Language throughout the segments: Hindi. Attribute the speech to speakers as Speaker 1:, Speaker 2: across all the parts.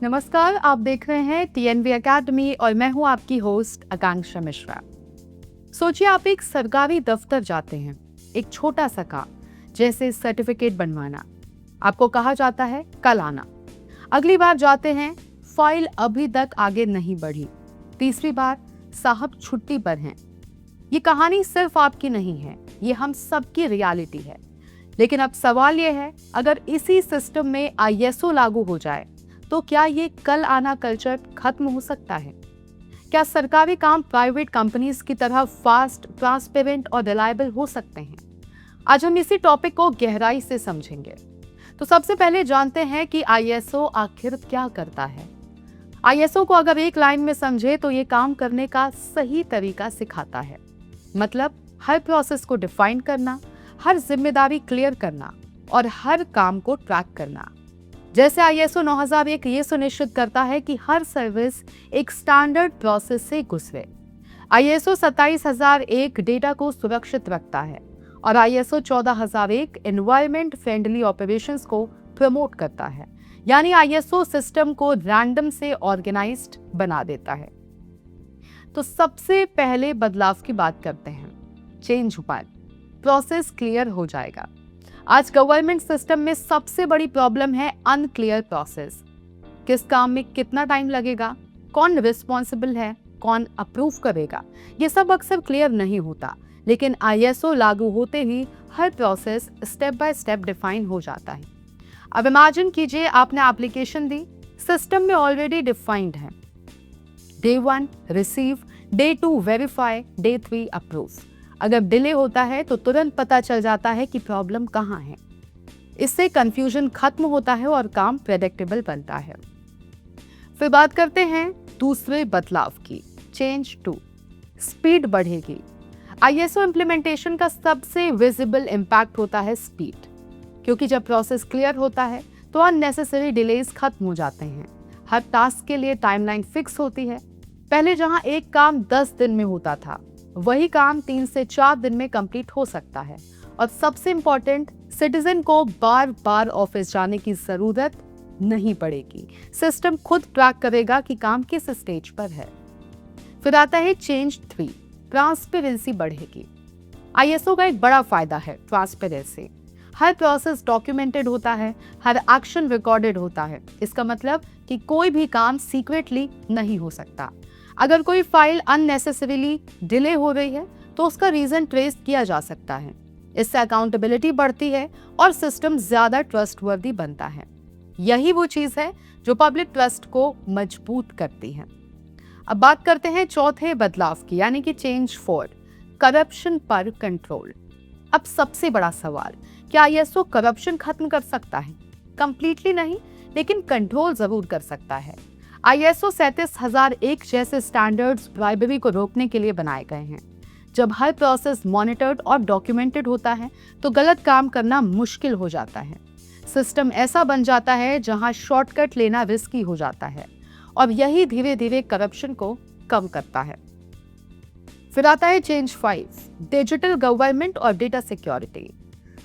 Speaker 1: नमस्कार, आप देख रहे हैं टीएनवी एकेडमी और मैं हूं आपकी होस्ट आकांक्षा मिश्रा। सोचिए आप एक सरकारी दफ्तर जाते हैं, एक छोटा सा काम जैसे सर्टिफिकेट बनवाना। आपको कहा जाता है कल आना। अगली बार जाते हैं, फाइल अभी तक आगे नहीं बढ़ी। तीसरी बार साहब छुट्टी पर हैं। ये कहानी सिर्फ आपकी नहीं है, ये हम सबकी रियलिटी है। लेकिन अब सवाल ये है, अगर इसी सिस्टम में आईएसओ लागू हो जाए तो क्या ये कल आना कल्चर खत्म हो सकता है? क्या सरकारी काम प्राइवेट कंपनीज की तरह फास्ट, ट्रांसपेरेंट और रिलायबल हो सकते हैं? आज हम इसी टॉपिक को गहराई से समझेंगे। तो सबसे पहले जानते हैं कि आईएसओ आखिर क्या करता है। आईएसओ को अगर एक लाइन में समझे तो ये काम करने का सही तरीका सिखाता है। मतलब हर प्रोसेस को डिफाइन करना, हर जिम्मेदारी क्लियर करना और हर काम को ट्रैक करना। जैसे आईएसओ 9001 ये सुनिश्चित करता है कि हर सर्विस एक स्टैंडर्ड प्रोसेस से गुजरे। आईएसओ 27001 डेटा को सुरक्षित रखता है और आईएसओ 14001 एनवायरमेंट फ्रेंडली ऑपरेशंस को प्रमोट करता है। यानी आईएसओ सिस्टम को रैंडम से ऑर्गेनाइज्ड बना देता है। तो सबसे पहले बदलाव की बात करते हैं। चेंज हुआ, प्रोसेस क्लियर हो जाएगा। आज गवर्नमेंट सिस्टम में सबसे बड़ी प्रॉब्लम है अनक्लियर प्रोसेस। किस काम में कितना टाइम लगेगा, कौन रिस्पॉन्सिबल है, कौन अप्रूव करेगा, ये सब अक्सर क्लियर नहीं होता। लेकिन आईएसओ लागू होते ही हर process step by step define हो जाता है। अब इमेजिन कीजिए आपने एप्लीकेशन दी, सिस्टम में ऑलरेडी डिफाइंड है। Day 1 receive, day 2 verify, day 3 approve. अगर डिले होता है तो तुरंत पता चल जाता है कि प्रॉब्लम कहाँ है। इससे कंफ्यूजन खत्म होता है और काम प्रेडिक्टेबल बनता है। फिर बात करते हैं दूसरे बदलाव की, चेंज 2, स्पीड बढ़ेगी। आईएसओ इम्प्लीमेंटेशन का सबसे विजिबल इम्पैक्ट होता है स्पीड, क्योंकि जब प्रोसेस क्लियर होता है तो अननेसेसरी डिलेज खत्म हो जाते हैं। हर टास्क के लिए टाइमलाइन फिक्स होती है। पहले जहां एक काम 10 दिन में होता था, वही काम 3 से 4 दिन में कंप्लीट हो सकता है। और सबसे इंपॉर्टेंट, सिटीजन को बार बार ऑफिस जाने की जरूरत नहीं पड़ेगी। सिस्टम खुद ट्रैक करेगा कि काम किस स्टेज पर है। फिर आता है चेंज 3, ट्रांसपेरेंसी बढ़ेगी। आईएसओ का एक बड़ा फायदा है ट्रांसपेरेंसी। हर प्रोसेस डॉक्यूमेंटेड होता है, हर एक्शन रिकॉर्डेड होता है। इसका मतलब कि कोई भी काम सीक्रेटली नहीं हो सकता। अगर कोई फाइल अननेसेसरीली डिले हो रही है तो उसका रीजन ट्रेस किया जा सकता है। इससे अकाउंटेबिलिटी बढ़ती है और सिस्टम ज्यादा ट्रस्टवर्दी बनता है। यही वो चीज है जो पब्लिक ट्रस्ट को मजबूत करती है। अब बात करते हैं चौथे बदलाव की, यानी कि चेंज 4, करप्शन पर कंट्रोल। अब सबसे बड़ा सवाल, क्या आईएसओ करप्शन खत्म कर सकता है? कंप्लीटली नहीं, लेकिन कंट्रोल जरूर कर सकता है। आईएसओ 37001 जैसे स्टैंडर्ड्स ब्राइबरी को रोकने के लिए बनाए गए हैं। जब हर प्रोसेस मॉनिटर्ड और डॉक्यूमेंटेड होता है तो गलत काम करना मुश्किल हो जाता है। सिस्टम ऐसा बन जाता है जहां शॉर्टकट लेना रिस्की हो जाता है और यही धीरे धीरे करप्शन को कम करता है। फिर आता है चेंज 5, डिजिटल गवर्नमेंट और डेटा सिक्योरिटी।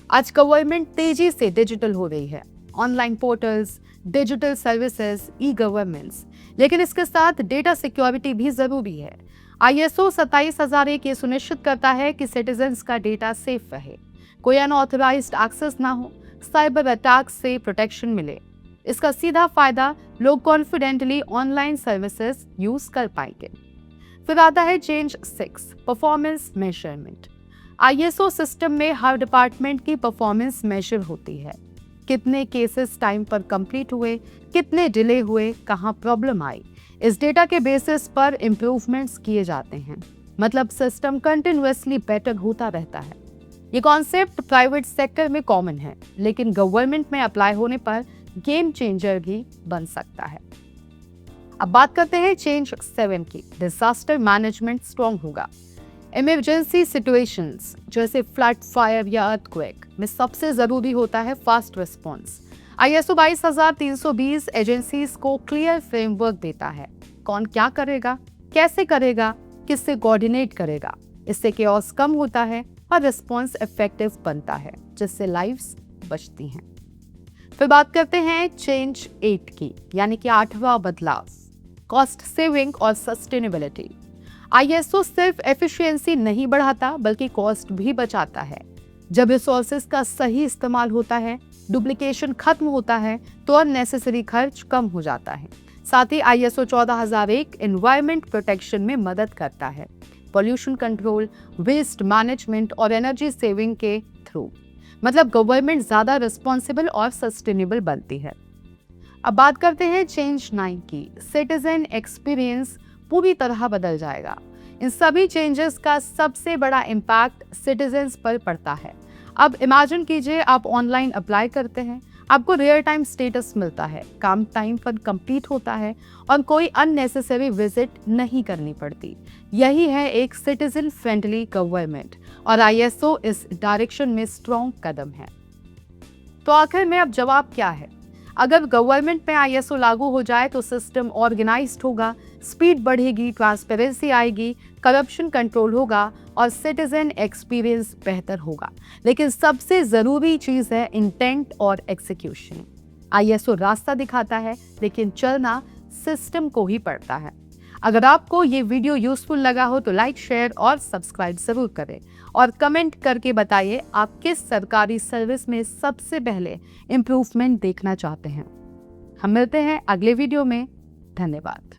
Speaker 1: आज गवर्नमेंट तेजी से डिजिटल हो रही है। Online portals, digital services, e governance, लेकिन इसके साथ डेटा सिक्योरिटी भी जरूरी है। आईएसओ 27001 ये सुनिश्चित करता है कि सिटीजन्स का डेटा सेफ रहे, कोई अनऑथराइज्ड एक्सेस ना हो, साइबर अटैक से प्रोटेक्शन मिले। इसका सीधा फायदा लोग कॉन्फिडेंटली ऑनलाइन सर्विसेज यूज कर पाएंगे। फिर आता है change 6, performance measurement. ISO system में हर डिपार्टमेंट की परफॉर्मेंस मेजर होती है। कितने केसेस टाइम पर कंप्लीट हुए, कितने डिले हुए, कहाँ प्रॉब्लम आई। इस डेटा के बेसिस पर इम्प्रूवमेंट्स किए जाते हैं। मतलब सिस्टम कंटिन्यूअसली बेटर होता रहता है। ये कॉन्सेप्ट प्राइवेट सेक्टर में कॉमन है, लेकिन गवर्नमेंट में अप्लाई होने पर गेम चेंजर भी बन सकता है। अब बात करते हैं चेंज 7 की, डिजास्टर मैनेजमेंट स्ट्रॉन्ग होगा। इमरजेंसी सिचुएशंस जैसे फ्लड, फायर या अर्थक्वेक में सबसे जरूरी होता है फास्ट रिस्पॉन्स। आईएसओ 22320 एजेंसीज को क्लियर फ्रेमवर्क देता है, कौन क्या करेगा, कैसे करेगा, किससे कोऑर्डिनेट करेगा। इससे केओस कम होता है और रिस्पॉन्स इफेक्टिव बनता है, जिससे लाइव्स बचती हैं। फिर बात करते हैं चेंज 8 की, यानी कि 8वां बदलाव, कॉस्ट सेविंग और सस्टेनेबिलिटी। आईएसओ सिर्फ एफिशिएंसी नहीं बढ़ाता बल्कि कॉस्ट भी बचाता है। जब रिसोर्सेज का सही इस्तेमाल होता है, डुप्लीकेशन खत्म होता है, तो अननेसेसरी खर्च कम हो जाता है। साथ ही आईएसओ 14001 एनवायरमेंट प्रोटेक्शन में मदद करता है, पॉल्यूशन कंट्रोल, वेस्ट मैनेजमेंट और एनर्जी सेविंग के थ्रू। मतलब गवर्नमेंट ज्यादा रिस्पॉन्सिबल और सस्टेनेबल बनती है। अब बात करते हैं चेंज 9 की, सिटीजन एक्सपीरियंस पूरी तरह बदल जाएगा। इन सभी चेंजेस का सबसे बड़ा इम्पैक्ट सिटीजन्स पर पड़ता है। अब इमेजिन कीजिए, आप ऑनलाइन अप्लाई करते हैं, आपको रियल टाइम स्टेटस मिलता है, काम टाइम पर कंप्लीट होता है और कोई अननेसेसरी विजिट नहीं करनी पड़ती। यही है एक सिटीजन फ्रेंडली गवर्नमेंट और आईएसओ इस डायरेक्शन में स्ट्रॉन्ग कदम है। तो आखिर में अब जवाब क्या है? अगर गवर्नमेंट में आईएसओ लागू हो जाए तो सिस्टम ऑर्गेनाइज्ड होगा, स्पीड बढ़ेगी, ट्रांसपेरेंसी आएगी, करप्शन कंट्रोल होगा और सिटीजन एक्सपीरियंस बेहतर होगा। लेकिन सबसे जरूरी चीज है इंटेंट और एग्जीक्यूशन। आईएसओ रास्ता दिखाता है लेकिन चलना सिस्टम को ही पड़ता है। अगर आपको ये वीडियो यूजफुल लगा हो तो लाइक, शेयर और सब्सक्राइब जरूर करें और कमेंट करके बताइए आप किस सरकारी सर्विस में सबसे पहले इम्प्रूवमेंट देखना चाहते हैं। हम मिलते हैं अगले वीडियो में। धन्यवाद।